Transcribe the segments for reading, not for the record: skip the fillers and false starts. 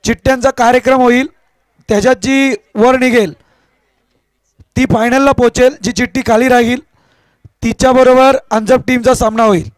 चिठ्ठ्यांचा कार्यक्रम होईल, त्याच्यात जी वर निघेल ती फायनलला पोहोचेल, जी चिठ्ठी खाली राहील तिच्याबरोबर अंजप टीमचा सामना होईल.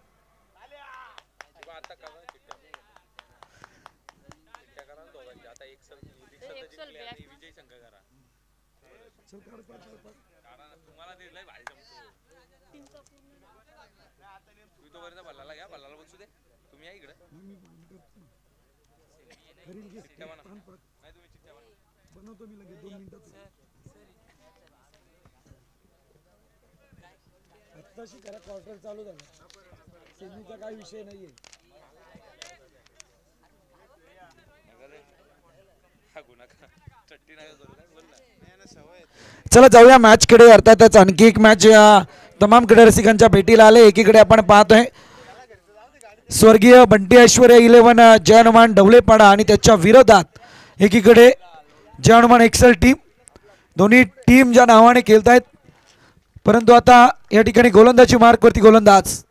चालू झाला, सेमीचा काही विषय नाहीये. चला जाऊया मॅच कडे. अर्थातच आणखी एक मॅच तमाम क्रीडा रसिकांच्या भेटीला आले. एकीकडे आपण पाहतोय स्वर्गीय बंटी ऐश्वर्या 11 जय हनुमान ढवळेपाडा आणि त्याच्या विरोधात एकीकडे जय हनुमान एक्सेल टीम. दोन्ही टीम ज्या नावाने खेळतायत, परंतु आता या ठिकाणी गोलंदाजी मार्कवरती गोलंदाज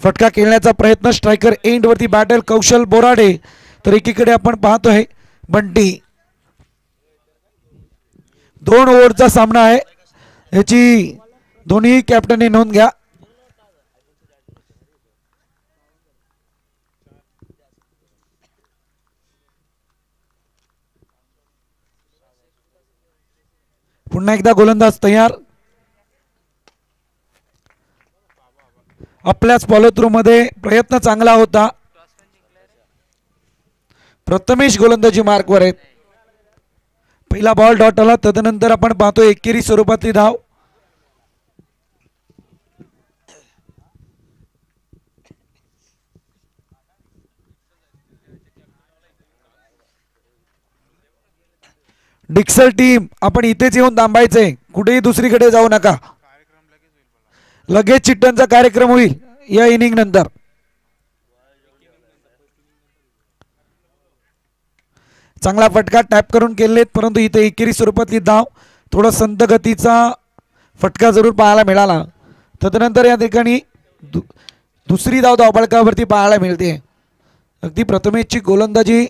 फटका खेळण्याचा प्रयत्न, स्ट्रायकर एंड वरती बॅटल कौशल बोराडे. तर एकीकडे आपण पाहतोय बंटी. 2 ओव्हरचा सामना आहे, याची दोन्ही कॅप्टनने नोंद घ्या. पुन्हा एकदा गोलंदाज तयार. आपल्याच फॉलो थ्रू मध्ये प्रयत्न चांगला होता. प्रथमेश गोलंदाजी मार्कवर आहेत. पहिला बॉल डॉट आला, तदनंतर आपण पाहतोय एकेरी स्वरूपातली धाव. डिक्सल टीम आपण इथेच येऊन थांबायचंय, कुठेही दुसरीकडे जाऊ नका. लगेच चिठ्ठ्यांचा कार्यक्रम होईल या इनिंग नंतर. चांगला फटका टॅप करून केलेत, परंतु इथे एकेरी स्वरूपातली धाव. थोडा संत गतीचा फटका जरूर पाहायला मिळाला. तदनंतर या ठिकाणी दुसरी धाव धावफलकावरती पाहायला मिळते. अगदी प्रथमेशची गोलंदाजी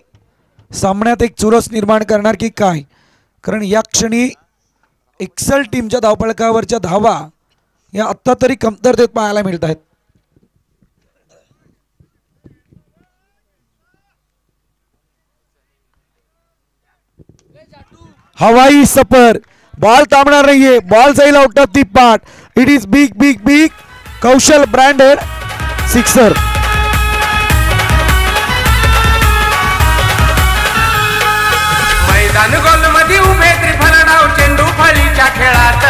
सामन्यात एक चुरस निर्माण करणार की काय, कारण या क्षणी एक्सेल टीमच्या धावफलकावरच्या धावा या आत्ता तरी कमतरतेत पाहायला मिळत आहेत. हवाई सफर, बॉल थांबणार नाहीये, बॉल जाईल out of the part. It is big big big Kaushal branded sixer. मैदान गोल मध्ये उभे त्रिफलडाव चेंडू फळीच्या खेळात,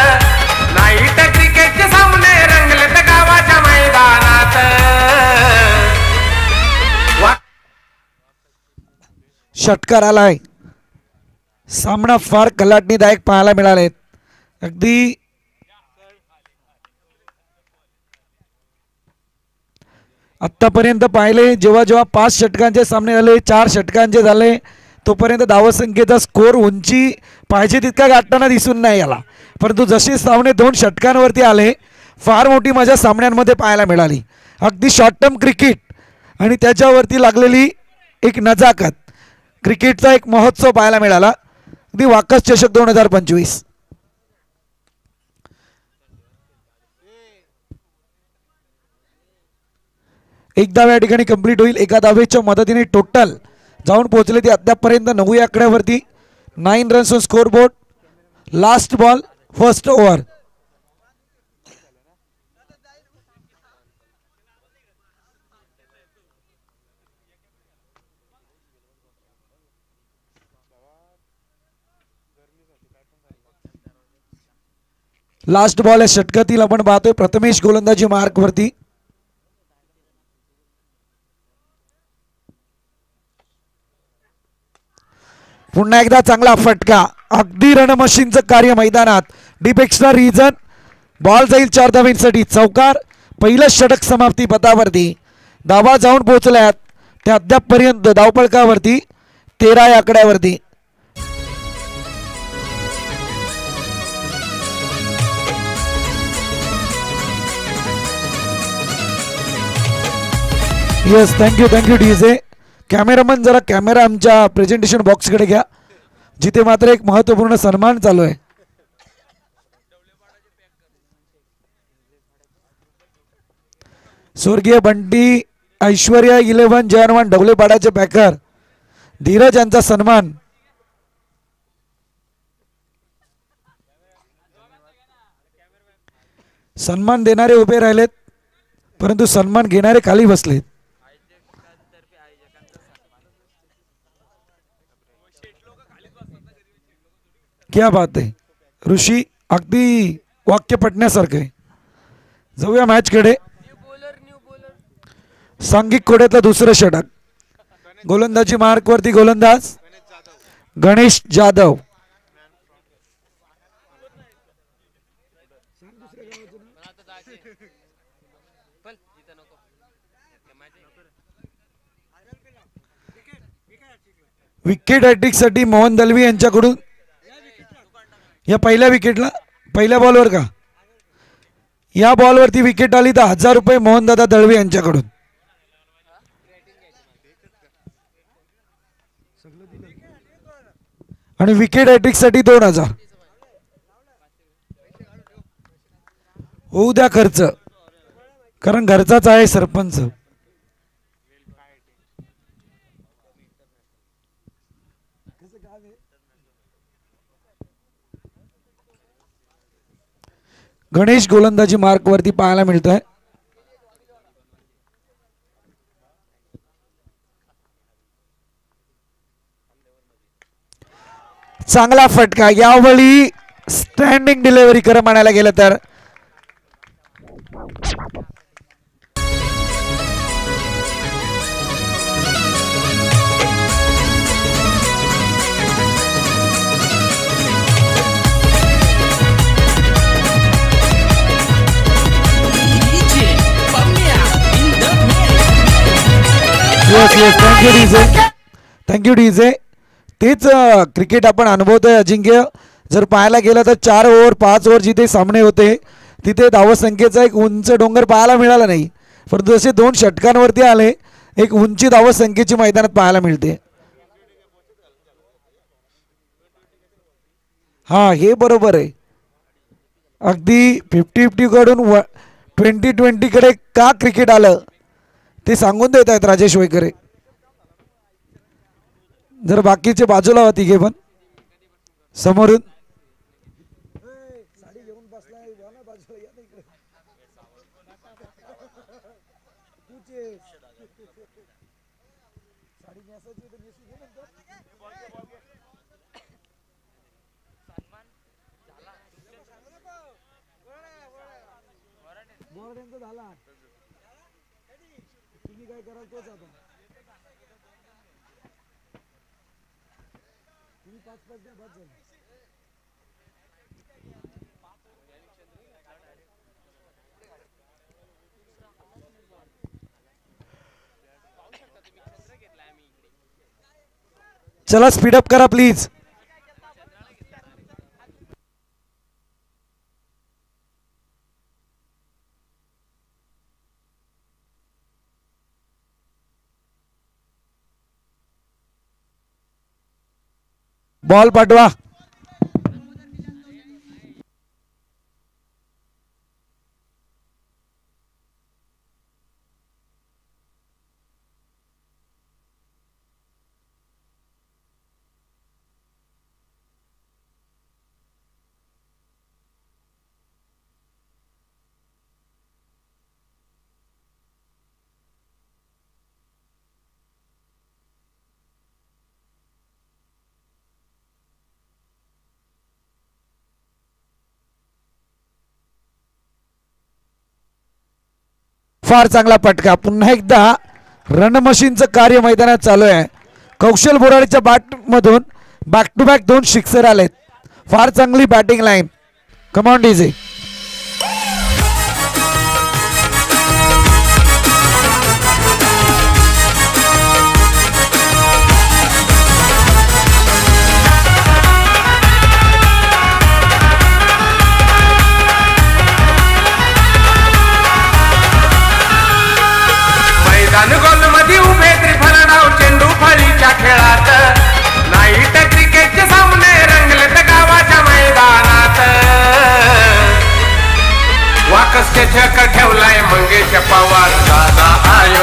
नाईट क्रिकेटचे सामने रंगलेत गावाच्या मैदानात. षटकार आलाय. सामना फार कलाटणीदायक पाहायला मिळालेत. अगदी आतापर्यंत पाहिले, जेव्हा जेव्हा 5 षटकांचे सामने झाले, 4 षटकांचे झाले, तोपर्यंत धावसंख्येचा स्कोर उंची पाहिजे तितका गाठताना दिसून नाही आला. परंतु जसे सामने 2 षटकांवरती आले, फार मोठी मजा सामन्यांमध्ये पाहायला मिळाली. अगदी शॉर्ट टर्म क्रिकेट आणि त्याच्यावरती लागलेली एक नजाकत, क्रिकेटचा एक महोत्सव पाहायला मिळाला. अगदी वाकस चषक 2025. एक धाव या ठिकाणी कंप्लीट होईल. एका धावेच्या मदतीने टोटल जाऊन पोहोचले ते अद्यापपर्यंत 9 आकड्यावरती. 9 runs on score board. Last ball first over. Last ball आहे षटकातील. आपण पाहतोय प्रथमेश गोलंदाजी मार्क वरती. पुन्हा एकदा चांगला फटका. अगदी रणमशीनचं कार्य मैदानात. Deep extra region. बॉल जाईल 4 धावांसाठी. चौकार. पहिलं षटक समाप्ती पथावरती. धावा जाऊन पोहोचल्यात त्या अद्यापपर्यंत धावफलकावरती 13 आकड्यावरती. Yes, thank you DJ. कॅमेरामन जरा कॅमेरा आमच्या प्रेझेंटेशन बॉक्सकडे घ्या, जिथे मात्र एक महत्त्वपूर्ण सन्मान चालू आहे. स्वर्गीय बंटी ऐश्वर्या 11 जयनवान ढवलेपाडाचे पॅकर धीरज यांचा सन्मान. सन्मान देणारे उभे राहिलेत, परंतु सन्मान घेणारे खाली बसलेत. क्या बात आहे ऋषी, अगदी वाक्य पटण्यासारखं आहे. जाऊया मॅच कडे. सांघिक कोड्यातलं दुसरं षटक. गोलंदाजी मार्क वरती गोलंदाज गणेश जाधव. विकेट हॅट्रिक साठी मोहन दलवी यांच्याकडून या पहिल्या विकेटला, पहिल्या बॉलवर का, या बॉलवरती विकेट आली तर 1000 रुपये मोहनदादा दळवी यांच्याकडून. आणि विकेट हॅट्रिक साठी 2000. होऊ द्या खर्च, कारण घरचाच आहे सरपंच. गणेश गोलंदाजी मार्क वरती पाहायला मिळत आहे. चांगला फटका, यावेळी स्टँडिंग डिलिव्हरी खरं म्हणायला गेलं तर. Thank you DJ. तेच क्रिकेट आपण अनुभवतोय अजिंक्य. जर पाहायला गेलं तर 4 ओव्हर 5 ओव्हर जिथे सामने होते तिथे धावसंख्येचा एक उंच डोंगर पाहायला मिळाला नाही, परंतु जसे 2 षटकांवरती आले एक उंची धावसंख्येची मैदानात पाहायला मिळते. हा, हे बरोबर आहे. अगदी 50-50 कडून 20-20 कडे का क्रिकेट आलं ते सांगून देत आहेत राजेश वैकरे. जर बाकीचे बाजूला होती घे पण समोरून तुम्ही काय कराल तोच आता. तुम्ही 5-5 द्या, बस झालं. चला स्पीडअप करा प्लीज. बॉल पाठवा. फार चांगला पटका. पुन्हा एकदा रन मशीनचं कार्य मैदानात चालू आहे. कौशल बोराडीच्या बॅट मधून बॅक टू बॅक 2 सिक्सर आलेत. फार चांगली batting line. Come on DJ. गोल मध्ये उभे त्रिफळ डाव चेंडू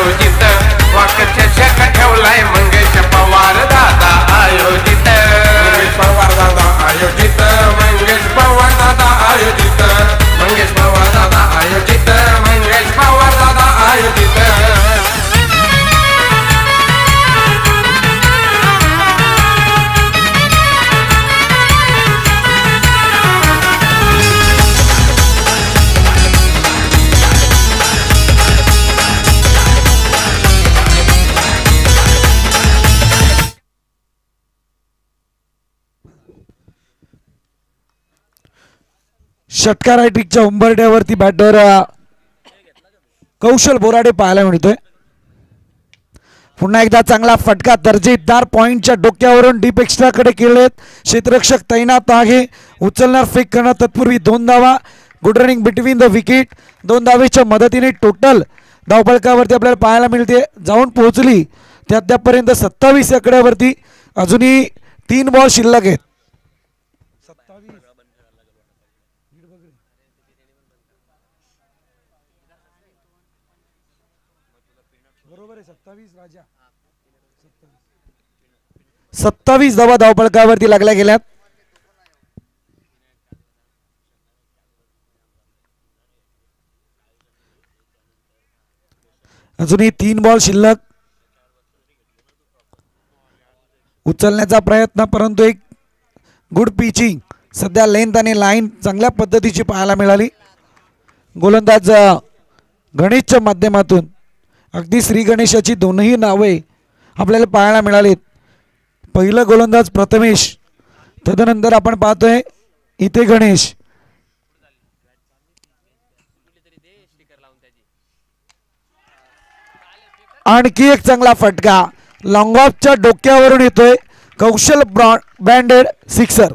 आयोजित वाकचषक ठेवलाय मंगेश पवार दादा आयोजित मंगेश पवार दादा आयोजित मंगेश पवार दादा आयोजित मंगेश पवार दादा आयोजित मंगेश पवार दादा आयोजित षटकार हायट्रिकच्या उंबरठ्यावरती बॅटर कौशल बोराडे पाहायला मिळतोय. पुन्हा एकदा चांगला फटका दर्जेदार पॉइंटच्या डोक्यावरून डीप एक्स्ट्रा कडे केलेत. क्षेत्ररक्षक तैनात आहे. उचलणार फेक करणं तत्पूर्वी 2 धावा. Good running between the wicket. 2 धावेच्या मदतीने टोटल धावफलकावरती आपल्याला पाहायला मिळते जाऊन पोहोचली ते अद्यापर्यंत 27 आकड्यावरती. अजूनही 3 बॉल शिल्लक आहेत. बरोबर आहे 27 धावा धावफलकावरती लागल्या गेल्यात. अजूनही 3 बॉल शिल्लक. उचलण्याचा प्रयत्न परंतु एक गुड पिचिंग सध्या लेंथ आणि लाईन चांगल्या पद्धतीची पाहायला मिळाली. गोलंदाज गणेशच्या माध्यमातून अगदी श्री गणेशाची दोनही नावे आपल्याला पाहायला मिळालीत. पहिलं गोलंदाज प्रथमेश, तदनंतर आपण पाहतोय इथे गणेश. आणखी एक चांगला फटका लॉंग ऑफच्या डोक्यावरून येतोय. कौशल ब्रँडेड सिक्सर.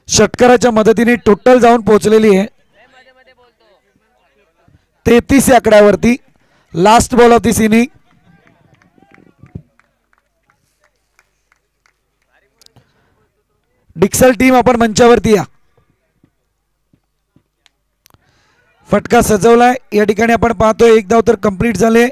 षटकाराच्या मदतीने टोटल जाऊन पोहोचलेली आहे 33 आकड्यावरती. Last ball of this inning. डिक्सल टीम आपण मंचावरती या. फटका सजवलाय या ठिकाणी आपण पाहतोय. एक धाव तर कंप्लीट झाले.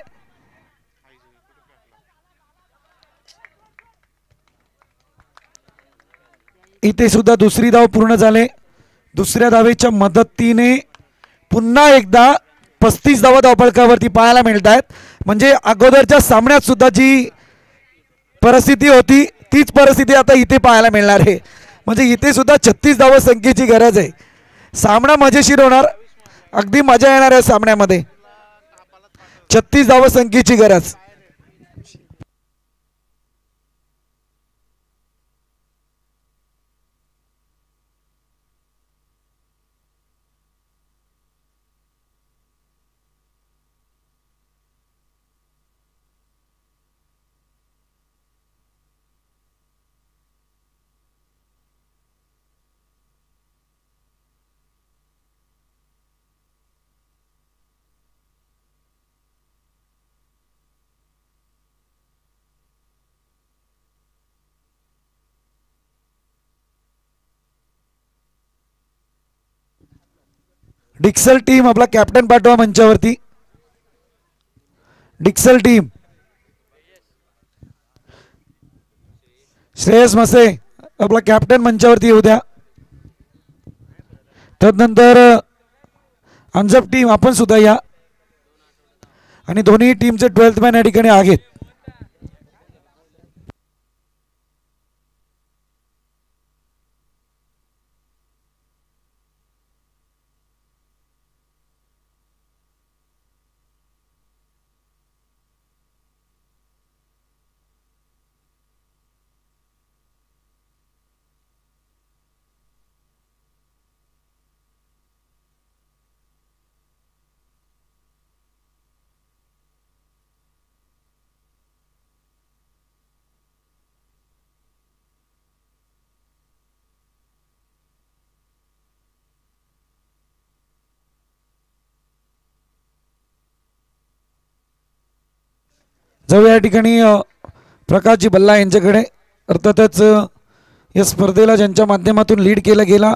इथे सुद्धा दुसरी धाव पूर्ण झाले. दुसऱ्या धावेच्या मदतीने पुन्हा एकदा 35 धावा धावफलकावरती पाहायला मिळत आहेत. म्हणजे अगोदरच्या सामन्यात सुद्धा जी परिस्थिती होती तीच परिस्थिती आता इथे पाहायला मिळणार आहे. म्हणजे इथे सुद्धा 36 धावा संख्येची गरज आहे. सामना मजेशीर होणार. अगदी मजा येणार आहे सामन्यामध्ये. 36 धावा संख्येची गरज. डिक्सल टीम आपला कॅप्टन पाठवा मंचावरती. डिक्सल टीम श्रेयस मसे आपला कॅप्टन मंचावरती येऊ द्या. तदनंतर अंजप टीम आपण सुद्धा या. आणि दोन्ही टीमचे 12th मॅन या ठिकाणी आहेत. जाऊया या ठिकाणी प्रकाशजी बल्ला यांच्याकडे. अर्थातच या स्पर्धेला ज्यांच्या माध्यमातून लीड केला गेला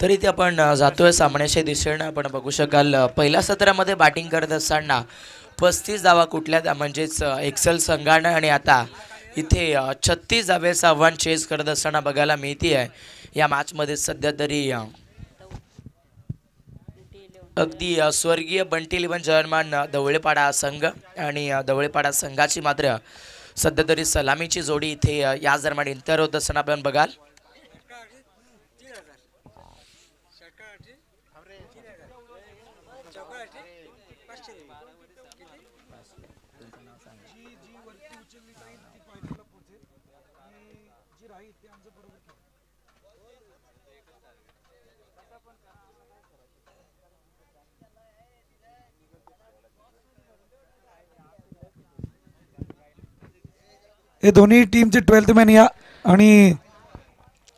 तरी ते आपण जातोय सामन्याच्या दिशेनं. आपण बघू शकाल पहिल्या सत्रामध्ये बॅटिंग करत असताना 35 धावा कुठल्या म्हणजेच एक्सेल संघानं आणि आता इथे 36 धावेचं आव्हान चेस करत असताना बघायला मिळते आहे या मॅचमध्ये. सध्या तरी अगदी स्वर्गीय बंटी इलेव्हन जर्मन धवळेपाडा संघ आणि धवळेपाडा संघाची मात्र सध्या तरी सलामीची जोडी इथे याच दरम्यान इंटर होत असताना आपण बघाल. हे दोन्ही टीमचे 12th मॅन या आणि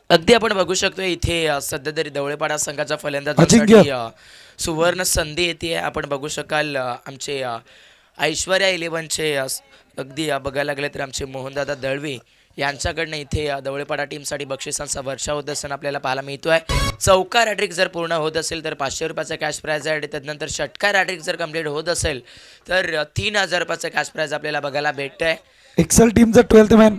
अगदी आपण बघू शकतो इथे सध्या तरी धवळेपाडा संघाच्या अजिंक्य. फलंदाजांसाठी सुवर्ण संधी येते. आपण बघू शकाल आमचे ऐश्वर्या इलेव्हनचे अगदी बघायला लागले तर आमचे मोहनदादा दळवी यांच्याकडनं इथे धवळेपाडा टीमसाठी बक्षिसांचा वर्षाव होत असताना आपल्याला पाहायला मिळतो आहे. चौकार हॅट्रिक जर पूर्ण होत असेल तर 500 रुपयाचा कॅश प्राइज आहे आणि त्यानंतर षटकार हॅट्रिक जर कंप्लीट होत असेल तर 3000 रुपयाचा कॅश प्राइज आपल्याला बघायला भेटतं आहे. एक्सेल टीमचा 12th मॅन.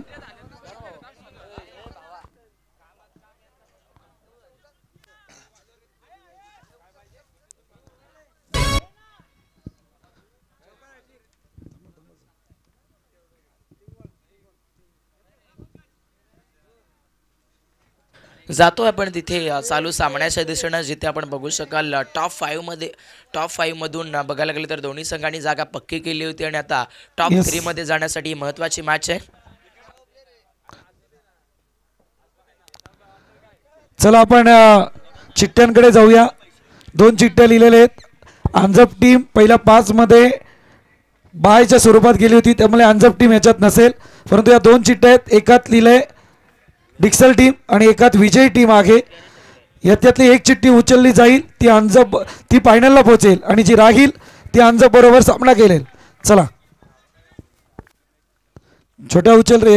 जातो आपण तिथे चालू सामन्याच्या दिशेनं जिथे आपण बघू शकाल टॉप 5 मधून बघायला गेलं तर दोन्ही संघांनी जागा पक्की केली होती आणि आता टॉप 3 मध्ये जाण्यासाठी महत्वाची मॅच आहे. चला आपण चिठ्ठ्यांकडे जाऊया. 2 चिठ्ठ्या लिहिलेल्या आहेत. अंजप टीम पहिल्या 5 मध्ये बायच्या स्वरूपात गेली होती त्यामुळे अंजप टीम याच्यात नसेल, परंतु या 2 चिठ्ठ्या आहेत. एकात लिहिलंय डिक्सल टीम आणि एकात विजयी टीम आहे. याच्यातली एक चिठ्ठी उचलली जाईल ती फायनलला पोहोचेल आणि जी राहील ती अंजप बरोबर सामना केलेल. चला छोट्या उचल रे,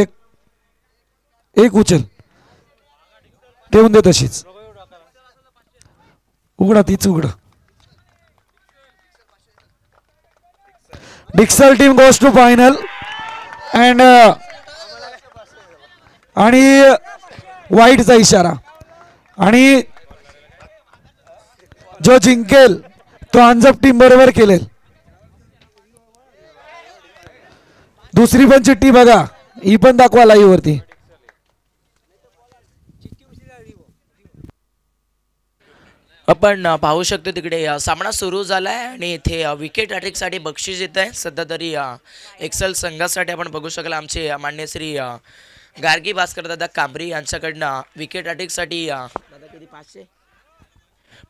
एक उचल ठेवून दे तशीच. उघडा तीच उघडा. डिक्सल team goes to final and आणि वाईटचा इशारा आणि जो जिंकेल तो अंजप टीम बरोबर केलेल. दुसरी पण चिठ्ठी बघा, ही पण दाखवा लाईव्ह वरती. आपण पाहू शकतो तिकडे सामना सुरू झालाय आणि इथे विकेट हॅट्रिकसाठी बक्षीस येत आहे. सध्या तरी एक्सेल संघासाठी आपण बघू शकाल आमचे मान्य श्री गार्गी भास्कर दादा कांबरी यांच्याकडनं विकेट हॅट्रिकसाठी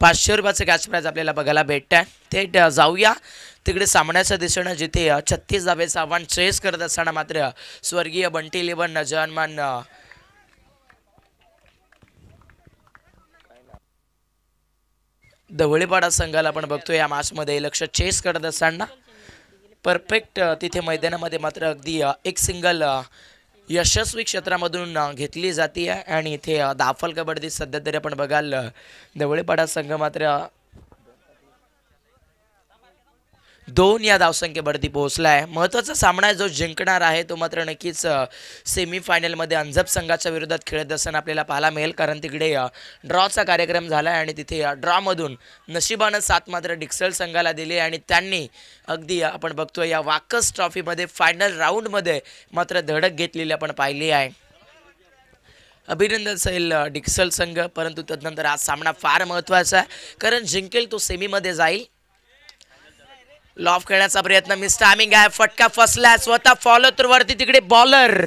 500 रुपयाचं कॅश प्राइज आपल्याला बघायला भेटत आहे. थेट जाऊया तिकडे सामन्याच्या दिशेनं जिथे 36 धावेचं आव्हान चेस करत असताना मात्र स्वर्गीय बंटी इलेव्हन जर्मन धवळेपाडा संघाला आपण बघतो या मॅचमध्ये लक्ष चेस करत असताना परफेक्ट तिथे मैदानामध्ये मात्र अगदी एक सिंगल यशस्वी क्षेत्रामधून घेतली जाते आणि इथे दाफल कबड्डी सध्या तरी आपण बघाल धवळेपाडा संघ मात्र 2 या धावसंख्येवरती पोहोचलाय. महत्त्वाचा सामना जो जिंकणार आहे तो मात्र नक्कीच सेमीफायनलमध्ये अंजप संघाच्या विरोधात खेळत असताना आपल्याला पाहायला मिळेल, कारण तिकडे ड्रॉचा कार्यक्रम झाला आहे आणि तिथे ड्रॉमधून नशिबानं 7 मात्र डिक्सल संघाला दिले आणि त्यांनी अगदी आपण बघतोय या वाकस ट्रॉफीमध्ये फायनल राऊंडमध्ये मात्र धडक घेतलेली आपण पाहिली आहे. अभिनंदन असेल डिक्सल संघ, परंतु त्यानंतर हा सामना फार महत्त्वाचा आहे कारण जिंकेल तो सेमीमध्ये जाईल. लॉफ खेळण्याचा प्रयत्न मिस टायमिंग आहे, फटका फसला स्वतः फॉलो तर वरती तिकडे बॉलर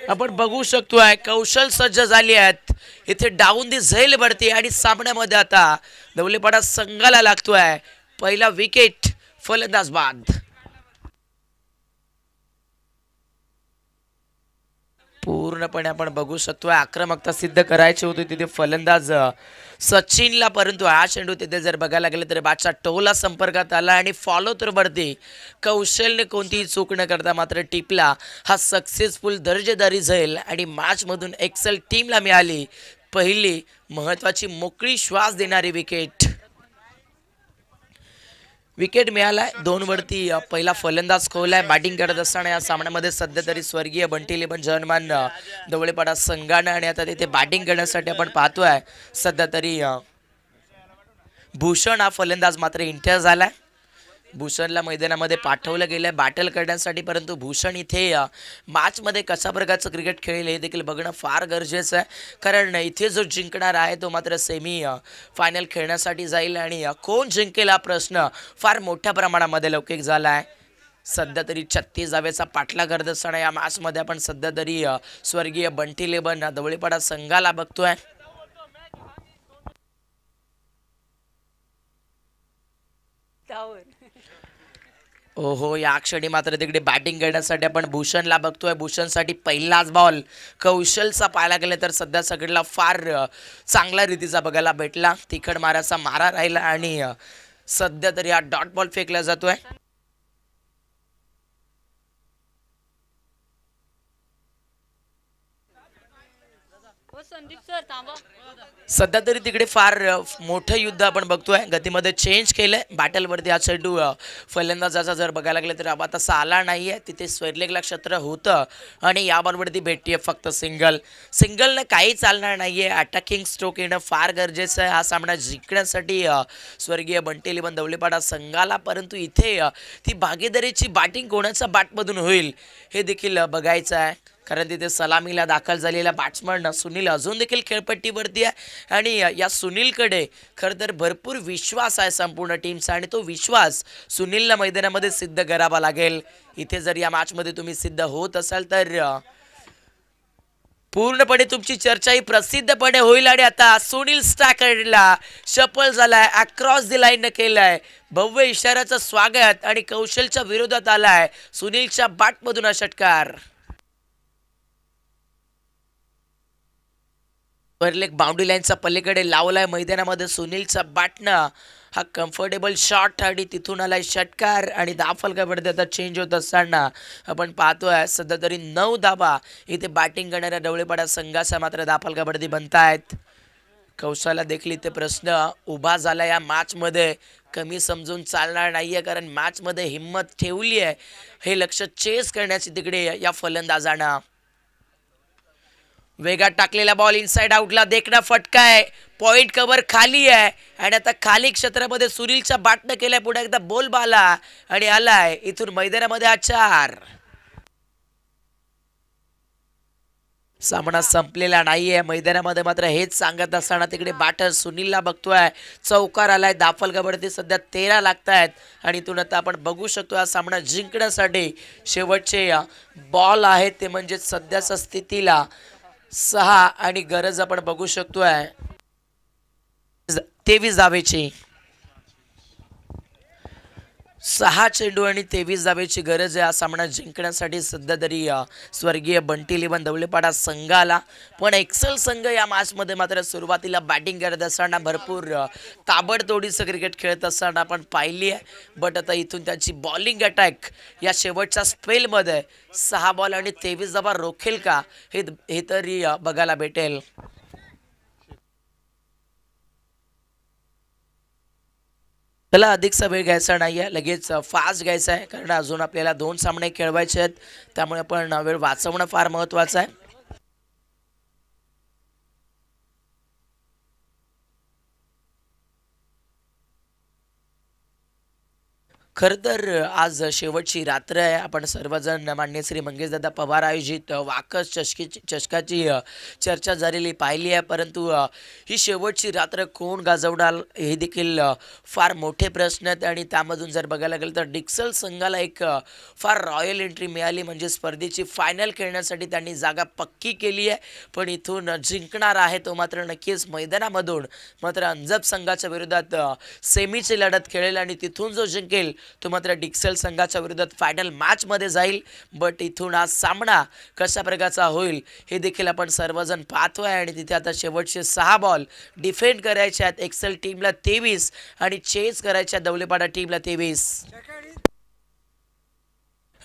आपण बघू शकतोय कौशल सज्ज झाली आहेत. इथे डाऊन दी झैल भरती आणि सामन्यामध्ये आता धवळेपाडा संघाला लागतोय पहिला विकेट फलंदाज बाद. पूर्णपणे आपण बघू शकतोय आक्रमकता सिद्ध करायची होती तिथे फलंदाज सचिनला, परंतु हा चेंडू तिथे जर बघायला गेलं तर बादशाह टोला संपर्कात आला आणि फॉलो तर वरती कौशलने कोणतीही चूक न करता मात्र टिपला. हा सक्सेसफुल दर्जेदारी जाईल आणि मॅचमधून एक्सेल टीमला मिळाली पहिली महत्त्वाची मोकळी श्वास देणारी विकेट. विकेट मिळालाय 2 वरती पहिला फलंदाज खोलाय. बॅटिंग करत असताना या सामन्यामध्ये सध्या तरी स्वर्गीय बंटी लेबन जर्मन दवळेपाडा संघानं आणि आता तिथे बॅटिंग करण्यासाठी आपण पाहतोय सध्या तरी भूषण हा फलंदाज मात्र इंटर झालाय. भूषणला मैदानामध्ये पाठवलं गेलंय बॅटल करण्यासाठी, परंतु भूषण इथे मॅचमध्ये कशा प्रकारचं क्रिकेट खेळेल हे देखील बघणं फार गरजेचं आहे. कारण इथे जो जिंकणार आहे तो मात्र सेमी फायनल खेळण्यासाठी जाईल आणि कोण जिंकेल हा प्रश्न फार मोठ्या प्रमाणामध्ये लौकिक झाला आहे. सध्या तरी 36 धावेचा पाठला करत असताना या मॅचमध्ये आपण सध्या तरी स्वर्गीय बंटी लेबन दवळेपाडा संघाला बघतोय. ओहो, या क्षणी मात्र तिकडे बॅटिंग करण्यासाठी आपण भूषणला बघतोय. भूषणसाठी पहिलाच बॉल कौशलचा पाहायला गेले तर सध्या सगळ्याला फार चांगल्या रीतीचा बघायला भेटला. तिखट माराचा मारा राहिला आणि सध्या तरी हा डॉट बॉल फेकला जातोय. सध्या तरी तिकडे फार मोठं युद्ध आपण बघतोय. गतीमध्ये चेंज केलंय. बॅटलवरती हा चेंडू फलंदाजाचा जर बघायला गेलं तर आबा तसा आला नाहीये. तिथे स्वेरलेगला क्षेत्र होतं आणि या बॉलवरती भेटतीये फक्त सिंगलने काही चालणार नाहीये. अटॅकिंग स्ट्रोक येणं फार गरजेचं आहे हा सामना जिंकण्यासाठी स्वर्गीय बंटी लेबन दवळेपाडा संघाला. परंतु इथे ती भागीदारीची बॅटिंग कोणाच्या बॅटमधून होईल हे देखील बघायचं आहे. कारण तिथे सलामीला दाखल झालेला बॅट्समन सुनील अजून देखील खेळपट्टीवरती आहे आणि या सुनीलकडे खरं तर भरपूर विश्वास आहे संपूर्ण टीमचा आणि तो विश्वास सुनीलला मैदानामध्ये सिद्ध करावा लागेल. इथे जर या मॅचमध्ये तुम्ही सिद्ध होत असाल तर पूर्णपणे तुमची चर्चा ही प्रसिद्धपणे होईल. आणि आता सुनील स्टॅकरला शफल झालाय, अक्रॉस द लाईन केलाय, भव्य इशाऱ्याचं स्वागत आणि कौशलच्या विरोधात आलाय. सुनीलच्या बॅटमधून हा षटकार. वरलेग बाउंड्री लाईनचा पलीकडे लावलाय मैदानामध्ये सुनीलचा बॅटनं हा कम्फर्टेबल शॉट आणि तिथून आलाय षटकार आणि 10 फलकावरती आता चेंज होत असताना आपण पाहतोय सध्या तरी 9 धावा इथे बॅटिंग करणाऱ्या दवळेपाडा संघाचा मात्र 10 फलकावरती बनतायत. कौशलला देखील इथे प्रश्न उभा झाला. या मॅचमध्ये कमी समजून चालणार नाहीये कारण मॅचमध्ये हिंमत ठेवली आहे हे लक्ष चेस करण्याची तिकडे या फलंदाजानं. वेगात टाकलेला बॉल इनसाइड आउटला देखणा फटका आहे. पॉइंट कव्हर खाली आहे आणि आता खाली क्षेत्रामध्ये सुनीलच्या बॅटनं केलाय पुढे एकदा बॉल बाला आणि आलाय इथून मैदानामध्ये हा 4. सामना संपलेला नाहीये. मैदानामध्ये मात्र हेच सांगत असताना तिकडे बॅटर सुनीलला बघतोय. चौकार आलाय. 10 फलकावरती सध्या 13 लागतायत आणि इथून आता आपण बघू शकतो हा सामना जिंकण्यासाठी शेवटचे बॉल आहेत ते म्हणजे सध्याच्या स्थितीला 6 आणि गरज आपण बघू शकतोय 23 धावेची. 6 चेंडू आणि 23 धावेची गरज आहे हा सामना जिंकण्यासाठी सध्या तरी स्वर्गीय बंटी लेबन दवळेपाडा संघाला. पण एक्सेल संघ या मॅचमध्ये मात्र सुरुवातीला बॅटिंग करत असताना भरपूर ताबडतोडीचं क्रिकेट खेळत असताना आपण पाहिली आहे. बट आता इथून त्यांची बॉलिंग अटॅक या शेवटच्या स्पेलमध्ये 6 बॉल आणि 23 धावा रोखेल का हे तरी बघायला भेटेल. त्याला अधिकचा वेळ घ्यायचा नाही आहे, लगेच फास्ट घ्यायचा आहे कारण अजून आपल्याला 2 सामने खेळवायचे आहेत. त्यामुळे आपण वेळ वाचवणं फार महत्त्वाचं आहे. खरं तर आज शेवटची रात्र आहे. आपण सर्वजण मान्य श्री मंगेशदादा पवार आयोजित वाकस चषकाची चर्चा झालेली पाहिली आहे. परंतु ही शेवटची रात्र कोण गाजवणार हे देखील फार मोठे प्रश्न आहेत आणि त्यामधून जर बघायला गेलं तर डिक्सल संघाला एक फार रॉयल एंट्री मिळाली म्हणजे स्पर्धेची फायनल खेळण्यासाठी त्यांनी जागा पक्की केली आहे. पण इथून जिंकणार आहे तो मात्र नक्कीच मैदानामधून मात्र अंजब संघाच्या विरोधात सेमीची लढत खेळेल आणि तिथून जो जिंकेल तो मात्र डिक्सेल संघाच्या विरोधात फायनल मॅच मध्ये जाईल. बट इथून हा सामना कशा प्रकारचा होईल हे देखील आपण सर्वजण पाहतोय. आणि तिथे आता शेवटचे 6 बॉल डिफेंड करायचे आहेत एक्सेल टीमला 23 आणि चेस करायच्या दौलेपाडा टीमला 23.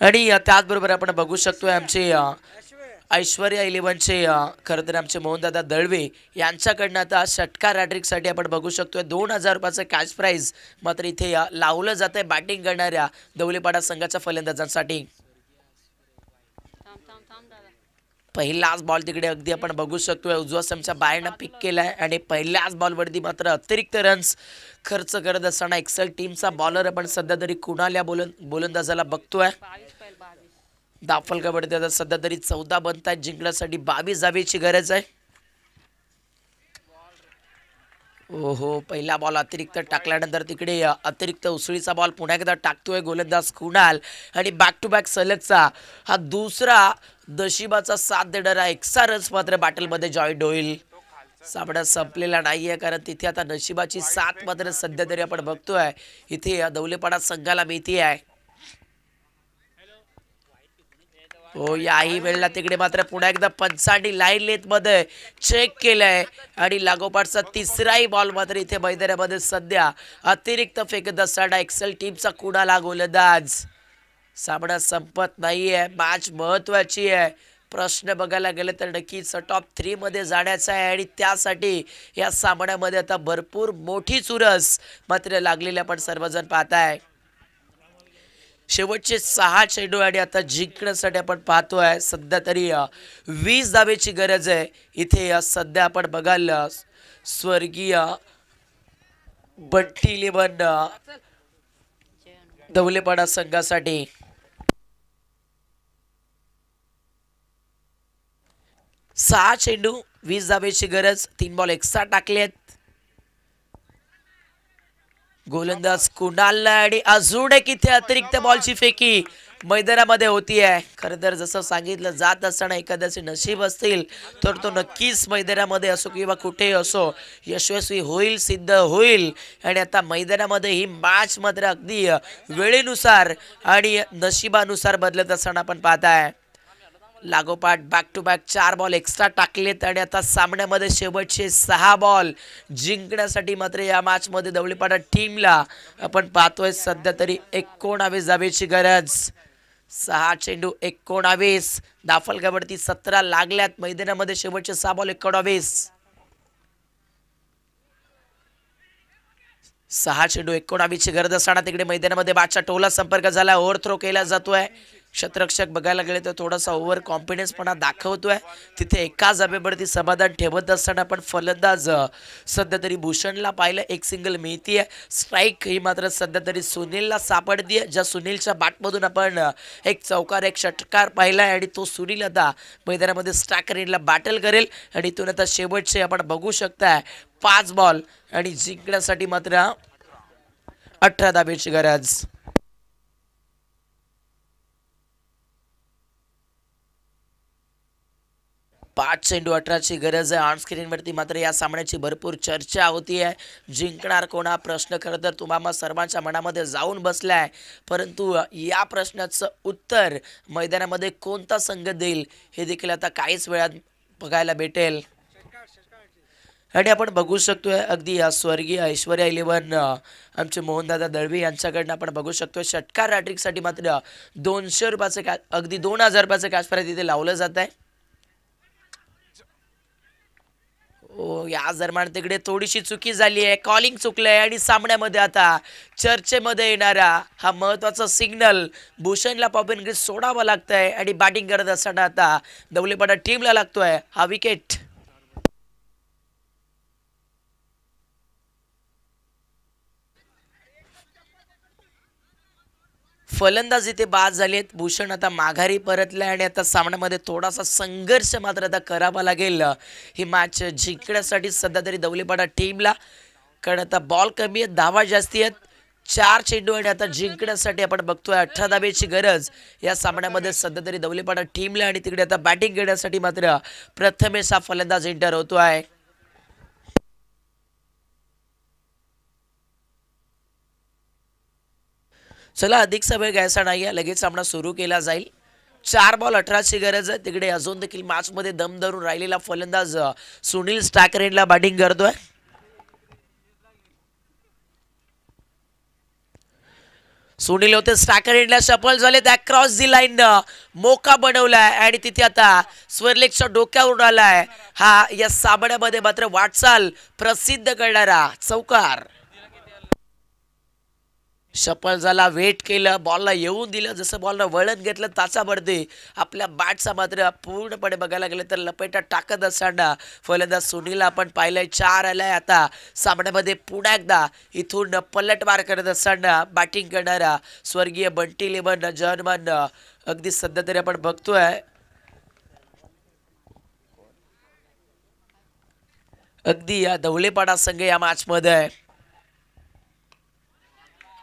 आणि त्याचबरोबर आपण बघू शकतोय आमचे ऐश्वर्या 11चे खरं तर आमचे मोहनदादा दळवे यांच्याकडनं आता षटकार हॅट्रिकसाठी आपण बघू शकतोय 2000 रुपयाचं कॅश प्राइज मात्र इथे लावलं जात आहे बॅटिंग करणाऱ्या दौलेपाडा संघाच्या फलंदाजांसाठी. पहिलाच बॉल तिकडे अगदी आपण बघू शकतोय उजव्या समच्या बाहेरनं पिक केलाय आणि पहिल्याच बॉलवरती मात्र अतिरिक्त रन्स खर्च करत असताना एक्सेल टीमचा बॉलर आपण सध्या तरी कुणाल या गोलंदाजाला बघतोय. दाफल कबड्डी आता सध्या तरी 14 बनतायत, जिंकण्यासाठी 22 धावेची गरज आहे. ओहो, पहिला बॉल अतिरिक्त टाकल्यानंतर तिकडे अतिरिक्त उसळीचा बॉल पुन्हा एकदा टाकतोय गोलंदाज कुणाल आणि बॅक टू बॅक सलगचा हा दुसरा नशिबाचा साथ देणारा 61 रन्स मात्र बॅटलमध्ये जॉईंट होईल. सामना संपलेला नाहीये कारण तिथे आता नशिबाची साथ मात्र सध्या तरी आपण बघतोय इथे दौलेपाडा संघाला मिळते आहे. हो, याही वेळेला तिकडे मात्र पुन्हा एकदा पंचांनी लाईन लेथ मध्ये चेक केलंय आणि लागोपाठचा तिसराही बॉल मात्र इथे मैदानामध्ये सध्या अतिरिक्त फेकत असताना एक्सेल टीमचा कुणाला गोलंदाज. सामना संपत नाहीये, मॅच महत्वाची आहे. प्रश्न बघायला गेले तर नक्कीच टॉप 3 मध्ये जाण्याचा आहे आणि त्यासाठी या सामन्यामध्ये आता भरपूर मोठी चुरस मात्र लागलेली आपण सर्वजण पाहताय. शेवटचे 6 चेंडू आणि आता जिंकण्यासाठी आपण पाहतोय सध्या तरी 20 धावेची गरज आहे. इथे सध्या आपण बघाल स्वर्गीय बंटी 11 दौलेपाडा संघासाठी 6 चेंडू 20 धावेची गरज. 3 बॉल एक्स्ट्रा टाकलेत गोलंदाज कुणालला आणि अजून एक इथे अतिरिक्त बॉलची फेकी मैदानामध्ये होती आहे. खरं तर जसं सांगितलं जात असताना एखाद्याचे नशीब असतील तर तो नक्कीच मैदानामध्ये असो किंवा कुठेही असो यशस्वी होईल, सिद्ध होईल. आणि आता मैदानामध्ये ही मॅच मात्र अगदी वेळेनुसार आणि नशिबानुसार बदलत असताना आपण पाहताय. लागोपाठ back to back 4 ball extra टाकलेत आणि आता सामन्यामध्ये शेवटचे 6 बॉल जिंकण्यासाठी मात्र या मॅच मध्ये दौलेपाडा टीमला आपण पाहतोय सध्या तरी 19 धावेची गरज. 6 चेंडू 19, दाफल कबड्डी 17 लागल्यात मैदानामध्ये शेवटचे 6 बॉल 19. 6 चेंडू 19 ची गरज असताना तिकडे मैदानामध्ये बॅटचा टोला संपर्क झाला, ओव्हर थ्रो केला जातोय. क्षेत्ररक्षक बघायला गेले तर थोडासा ओव्हर कॉन्फिडन्सपणा दाखवतोय. तिथे एकाच धावेवरती समाधान ठेवत असताना पण फलंदाज सध्या तरी भूषणला पाहिलं, एक सिंगल मिळतीये. स्ट्राईक ही मात्र सध्या तरी सुनीलला सापडतीये, ज्या सुनीलच्या बॅटमधून आपण एक चौकार एक षटकार पाहिलाय आणि तो सुनील आता मैदानामध्ये स्ट्रायकर रेंजला बॅटल करेल. आणि इथून आता शेवटचे आपण बघू शकताय 5 बॉल आणि जिंकण्यासाठी मात्र 18 धावेची गरज. 5 चेंडू 18ची गरज आहे. ऑन स्क्रीनवरती मात्र या सामन्याची भरपूर चर्चा होती आहे. जिंकणार कोण हा प्रश्न खरं तर तुम्हाला सर्वांच्या मनामध्ये जाऊन बसलाय, परंतु या प्रश्नाचं उत्तर मैदानामध्ये कोणता संघ देईल हे देखील आता काहीच वेळात बघायला भेटेल. आणि आपण बघू शकतोय अगदी स्वर्गीय ऐश्वर्या 11 आमचे मोहनदादा दळवी यांच्याकडनं आपण बघू शकतोय षटकार हॅट्रिकसाठी मात्र 200 रुपयाचं अगदी 2000 रुपयाचं कॅश प्राइज इथे लावलं जात आहे. या दरम्यान तिकडे थोडीशी चुकी झाली आहे, कॉलिंग चुकलंय आणि सामन्यामध्ये आता चर्चेमध्ये येणारा हा महत्वाचा सिग्नल भूषणला पॉपिन ग्रीस सोडावा लागतंय आणि बॅटिंग करत असताना आता दौलेपाडा टीमला लागतोय हा विकेट. फलंदाज इथे बाद झालेत. भूषण आता माघारी परतलाय आणि आता सामन्यामध्ये थोडासा संघर्ष मात्र आता करावा लागेल ही मॅच जिंकण्यासाठी सध्या तरी दौलेपाडा टीमला, कारण आता बॉल कमी आहेत, धावा जास्ती आहेत. 4 चेंडू आणि आता जिंकण्यासाठी आपण बघतोय 18 धावेची गरज या सामन्यामध्ये सध्या तरी दौलेपाडा टीमला. आणि तिकडे आता बॅटिंग करण्यासाठी मात्र प्रथमेश हा फलंदाज एंटर होतोय. चला अधिकचा वेळ घ्यायचा नाहीये, लगेच सामना सुरू केला जाईल. 4 बॉल 18ची गरज आहे. तिकडे अजून देखील मॅच मध्ये दम धरून राहिलेला फलंदाज सुनील स्टॅकरेनला बॅटिंग करतोय. सुनील होते स्टॅकरेनला सफल झाले. त्या क्रॉस दी लाईन मोका बनवलाय आणि तिथे आता स्वर्लेकच्या डोक्यावर आलाय. हा या सामन्यामध्ये मात्र वाटचाल प्रसिद्ध करणारा चौकार. सफल झाला, वेट केलं, बॉलला येऊन दिलं, जसं बॉलला वळण घेतलं तासाभरती आपल्या बॅटचा मात्र पूर्णपणे बघायला गेलं तर लपेटा टाकत असताना फलंदाज सुनीलला आपण पाहिलंय. 4 आलाय. आता सामन्यामध्ये पुन्हा एकदा इथून पलटवार करत असताना बॅटिंग करणारा स्वर्गीय बंटी लेमन जर्मन अगदी सध्या तरी आपण बघतोय अगदी या धवलेपाडा संघ या मॅच मध्ये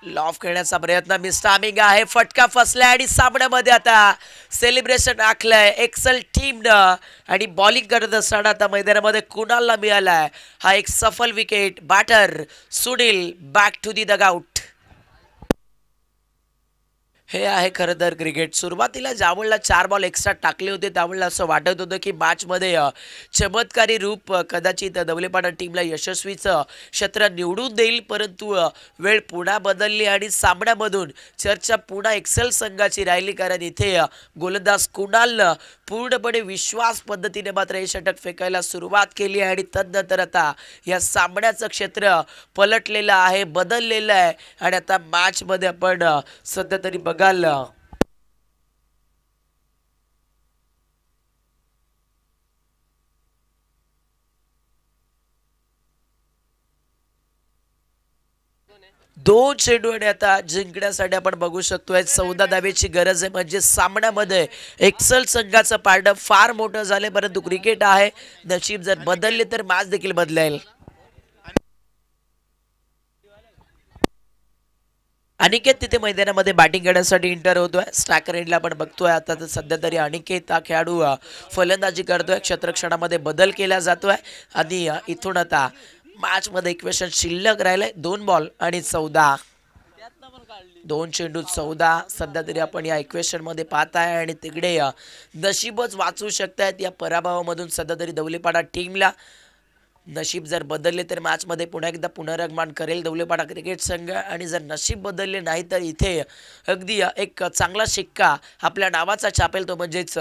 लॉफ खेळण्याचा प्रयत्न मिस टायमिंग आहे. फटका फसलाय आणि सामन्यामध्ये आता सेलिब्रेशन आखलंय एक्सेल टीमनं आणि बॉलिंग करत असताना आता मैदानामध्ये कुणालला मिळालाय हा एक सफल wicket. Batter Sunil back to the dugout. हे आहे खरं तर क्रिकेट. सुरुवातीला ज्यावेळेला 4 बॉल एक्स्ट्रा टाकले होते त्यावेळेला असं वाटत होतं की मॅचमध्ये चमत्कारी रूप कदाचित धवलेपाडा टीमला यशस्वीचं क्षेत्र निवडून देईल, परंतु वेळ पुन्हा बदलली आणि सामन्यामधून चर्चा पुन्हा एक्सेल संघाची राहिली. कारण इथे गोलंदाज कुणालनं पूर्णपणे विश्वास पद्धतीने मात्र हे षटक फेकायला सुरुवात केली आहे आणि तदनंतर आता या सामन्याचं क्षेत्र पलटलेलं आहे, बदललेलं आहे आणि आता मॅचमध्ये आपण सध्या तरी बघाल दोन चेंडू आणि आता जिंकण्यासाठी आपण बघू शकतोय 14 धावेची गरज आहे. म्हणजे सामन्यामध्ये एक्सेल संघाचं पारडं फार मोठं झाले, परंतु क्रिकेट आहे, नशीब जर बदलले तर मॅच देखील बदलेल. अनिकेत तिथे मैदानामध्ये बॅटिंग करण्यासाठी इंटर होतोय. स्टॅकरेनला आपण बघतोय आता तर सध्या तरी अनिकेत हा खेळाडू फलंदाजी करतोय. क्षेत्रक्षणामध्ये बदल केला जातोय आणि इथून आता मॅच मध्ये इक्वेशन शिल्लक राहिलंय. 2 बॉल आणि 14, 2 चेंडू 14 सध्या तरी आपण या इक्वेशन मध्ये पाहताय आणि तिकडे नशीबच वाचू शकतायत या पराभवामधून सध्या तरी धवलेपाडा टीमला. नशीब जर बदलले तर मॅच मध्ये पुन्हा एकदा पुनरागमन करेल धवलेपाडा क्रिकेट संघ आणि जर नशीब बदलले नाही तर इथे अगदी एक चांगला शिक्का आपल्या नावाचा छापेल, तो म्हणजेच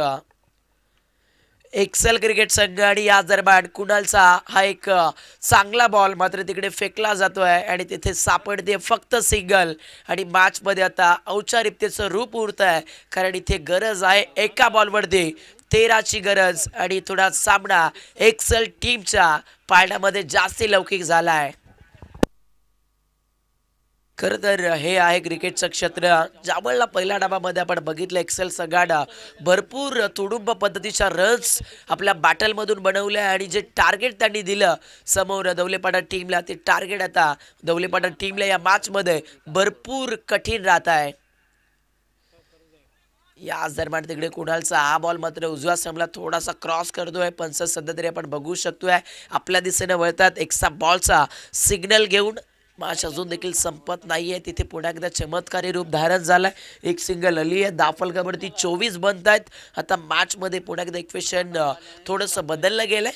एक्सेल क्रिकेट संघ. आणि या दरम्यान कुणालचा हा एक चांगला बॉल मात्र तिकडे फेकला जातोय आणि तिथे सापडते फक्त सिंगल आणि मॅच मध्ये आता औपचारिकतेचं रूप उरत आहे. कारण इथे गरज आहे एका बॉलवरती 13ची गरज आणि थोडा सामना एक्सेल टीमच्या पारड्यामध्ये जास्ती लौकिक झाला आहे. खरं तर हे आहे क्रिकेटचं क्षेत्र. ज्यावेळेला पहिल्या डावामध्ये आपण बघितलं एक्सेल संघानं भरपूर तुडुंब पद्धतीच्या रन्स आपल्या बॅटलमधून बनवले आणि जे टार्गेट त्यांनी दिलं समोर धवलेपाडा टीमला, ते टार्गेट आता धवलेपाडा टीमला या मॅचमध्ये भरपूर कठीण राहत आहे. याच दरम्यान तिकडे कुणालचा हा बॉल मात्र उजव्या स्टंपला थोडासा क्रॉस करतोय. पंच सध्या तरी आपण बघू शकतोय आपल्या दिशेने वळतात. एक्स्ट्रा बॉलचा सिग्नल घेऊन मॅच अजून देखील संपत नाहीये. तिथे पुन्हा एकदा चमत्कारी रूप धारण झालाय. एक सिंगल आली आहे. 10 फलकावरती 24 बनत आहेत. आता मॅच मध्ये पुन्हा एकदा इक्वेशन थोडंसं बदललं गेलंय.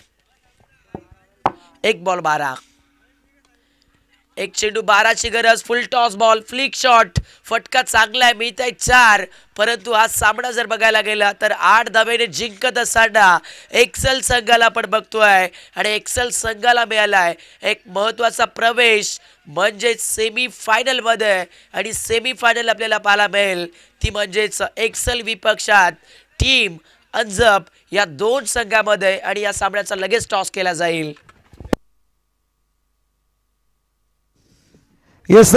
1 बॉल 12, 1 चेंडू 12ची गरज. फुल टॉस बॉल, फ्लिक शॉट, फटका चांगला आहे, मिळत आहे 4. परंतु हा सामना जर बघायला गेला तर 8 धावेने जिंकत असताना एक्सेल संघाला आपण बघतोय आणि एक्सेल संघाला मिळालाय एक महत्वाचा प्रवेश म्हणजेच सेमी फायनल मध्ये. आणि सेमी फायनल आपल्याला पाहायला मिळेल ती म्हणजेच एक्सेल विपक्षात टीम अंजप या 2 संघामध्ये आणि या सामन्याचा लगेच टॉस केला जाईल. येस,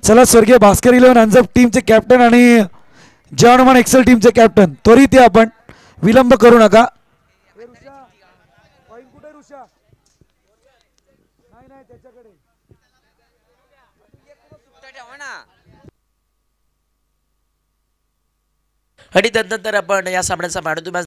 चला स्वर्गीय भास्कर 11 अंजप टीमचे कॅप्टन आणि जर्मन एक्सेल टीमचे कॅप्टन त्वरित आपण विलंब करू नका. आणि त्यानंतर आपण या सामन्याचा मॅन ऑफ द मॅच